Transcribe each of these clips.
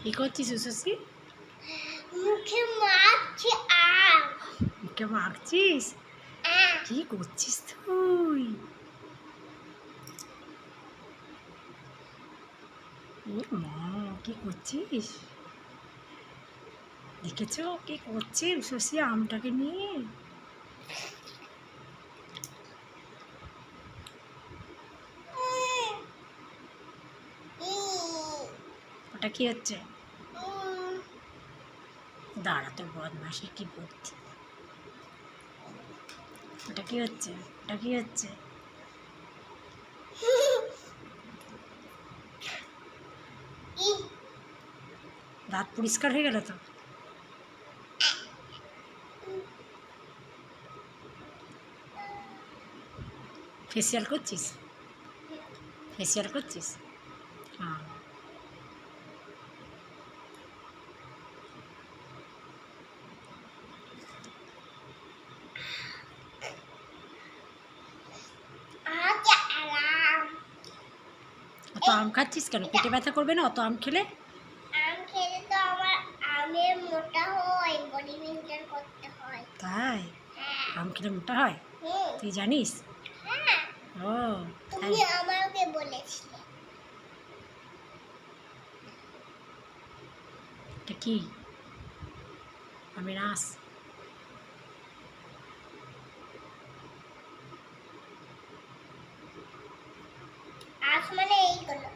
কি করছিস উষসী? মুখে মাখছি আম। মুখে মাখছিস? কি করছিস তুই? মা, কি করছিস? দেখেছো কি করছে উষসী আমটাকে নিয়ে? ওটা কি হচ্ছে? দাঁড়া, তোর বদমাসি কি বুদ্ধি। ওটা কি হচ্ছে? ওটা কি হচ্ছে? দাঁত পরিষ্কার হয়ে গেল তো? ফেসিয়াল করছিস? ফেসিয়াল করছিস? হ্যাঁ। অত আম খাচ্ছিস কেন? পেটে ব্যথা করবে না অত আম খেলে? আম খেলে তো আমার আমের মোটা হয়, বডি মেইনটেইন করতে হয়। তাই? আম খেলে মোটা হয়? তুই জানিস? হ্যাঁ, ও তাই। তুমি আমাকে বলেছিলে। এটা কি? আমি নাস? আজ মানে এইগুলো।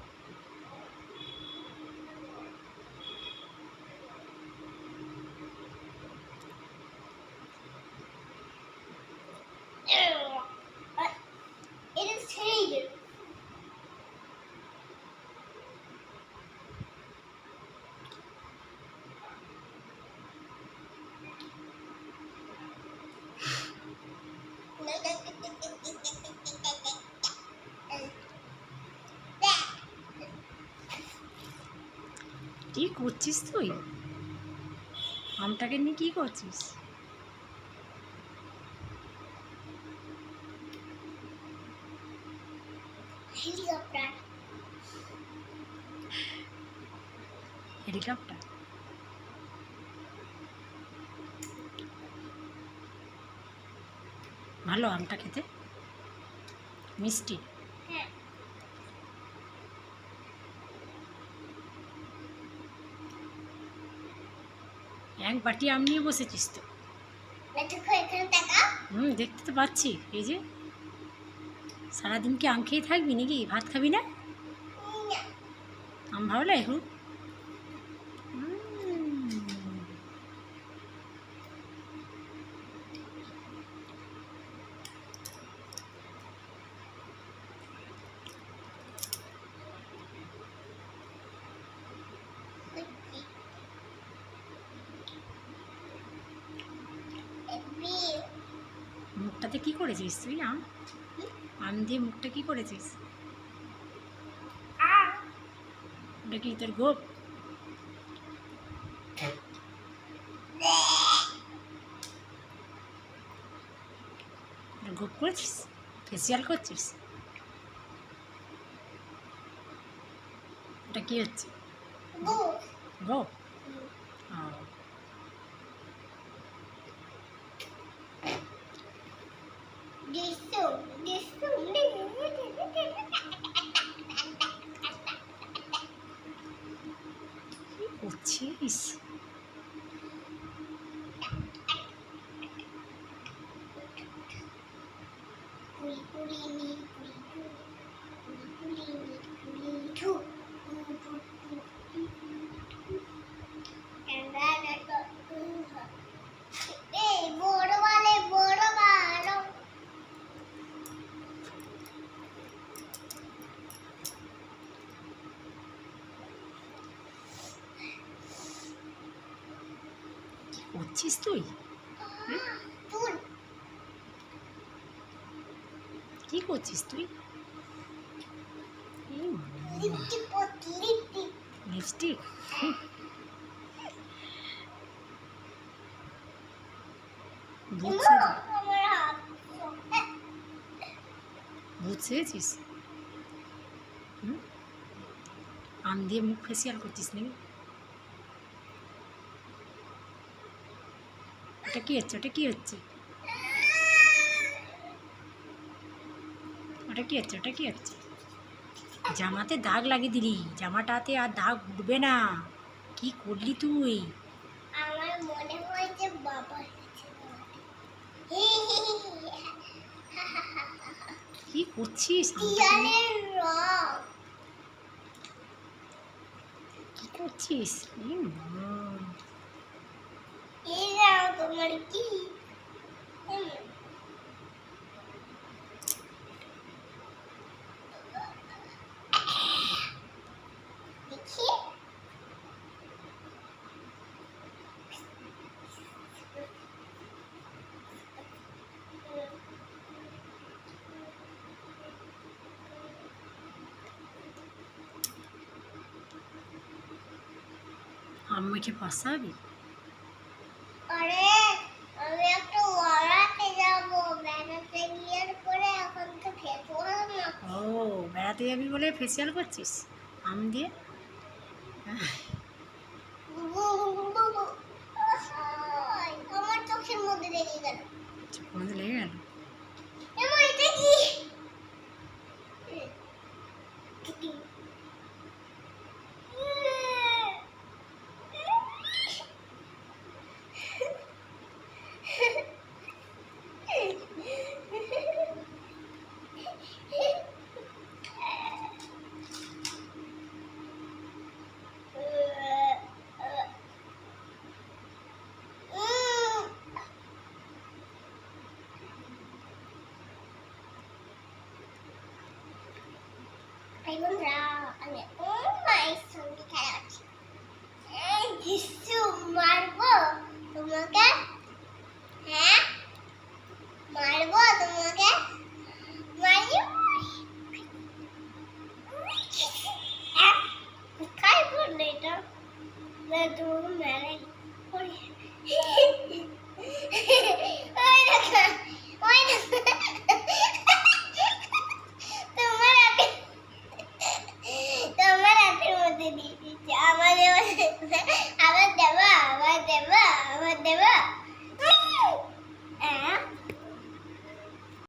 It is terrible. কি করছিস তুই? আমটাকে নিয়ে কি করছিস? হেলিকপ্টার। হেলিকপ্টার? ভালো আমটা খেতে? মিষ্টি? হ্যাঁ। এক বাটি আম নিয়ে বসেছিস তো? দেখো এখানে তাকাও। দেখতে তো পাচ্ছি। এই যে সারাদিন কি আম খেয়ে থাকবি নাকি? ভাত খাবি না? আম ভালো লাগে এখন? মুখটাতে কি করেছিস তুই? আম আম দিয়ে মুখটা কি করেছিস? ওটা কি তোর গোপ? গোপ করছিস? ফেসিয়াল করছিস? ওটা কি হচ্ছে? গোপ? কি করছিস? করছিস তুই? কি করছিস তুই? লিপস্টিক? ভূত সেজেছিস? আম দিয়ে মুখ ফেসিয়াল করছিস নাকি? ওটা কি হচ্ছে? ওটা কি হচ্ছে? ওটা কি হচ্ছে? ওটা কি হচ্ছে? জামাতে দাগ লাগিয়ে দিলি, জামাটাতে আর দাগ উঠবে না। কি করলি তুই? আমার মনে হয় যে বাবা এসেছে। কি করছিস? টিয়ালের রং। কি করছিস? মা। এই নাও তোমার কি? দেখি আম্মুকে ফসাবি? আরে আমি একটা ওয়ারাতে যাবো, বেড়াতে গিয়ে পরে এখন তো খেতে হবে না। ও, বেড়াতে যাবি বলে ফেসিয়াল করছিস আম দিয়ে? আমার চোখের মধ্যে লেগে গেল। চোখের মধ্যে লেগে গেল? এমা এটা কি? Ay, bundra. Ano? Oh, my son, di kaya ako. Eh, Jisu, marbo. Tumaga? Ha? Marbo, tumaga? Mario? Ah, kaya po dito. Dito mo meron. Uy. Uy, naka. Uy, naka.